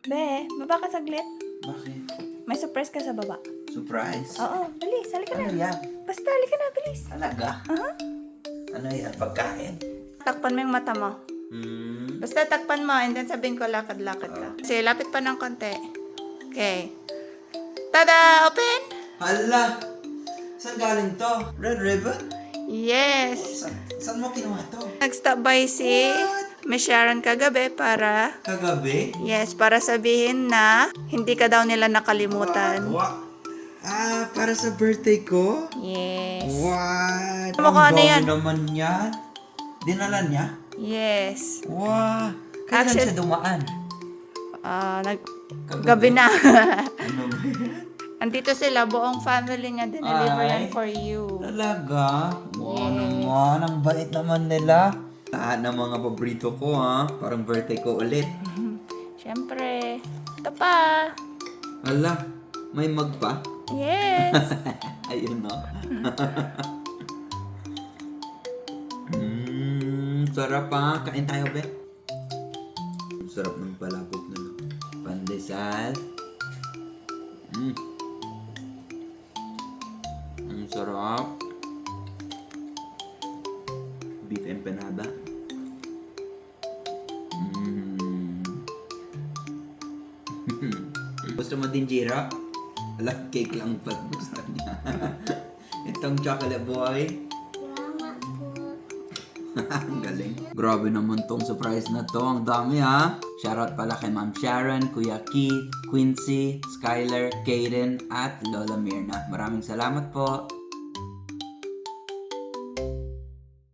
Be, baba ka saglit. Bakit? May surprise ka sa baba. Surprise? Oo, bilis. Halika Ano na. yan? Basta, halika na, bilis. Talaga? Aha. Ano yan? Pagkain? Takpan mo yung mata mo. Basta takpan mo and then sabihin ko lakad-lakad ka. Kasi lapit pa ng konti. Okay. Tada! Open! Hala! Saan galing to? Red Ribbon? Yes! Saan mo kinuha to? Nag-stop by si Miss Sharon kagabi para, Kagabi? yes, para sabihin na hindi ka daw nila nakalimutan. Para sa birthday ko? Yes. What? Ano ka, ano dami yan? naman yan. Dinala niya? Yes. Wow! Kailan Actually- siya dumaan? Gabi na. Ano ba yan? Andito sila, buong family niya, dineliver yan Ay. for you. Talaga? Wow Yes. naman, ang bait naman nila. Lahat ng mga paborito ko ha. Parang birthday ko ulit. Siyempre. Ito pa. Hala, may mug pa? Yes. Ayun no. Sarap ha. Kain tayo, be. Sarap ng palabok na no. Pandesal. Ang sarap. Beef empanada. Gusto mo din, Jira? Ala, cake lang pa gusto niya. Itong chocolate boy. Salamat po. Ang galing. Grabe naman tong surprise na to. Ang dami ha. Shoutout pala kay Ma'am Sharon, Kuya Keith, Quincy, Skyler, Kaden, at Lola Mirna. Maraming salamat po.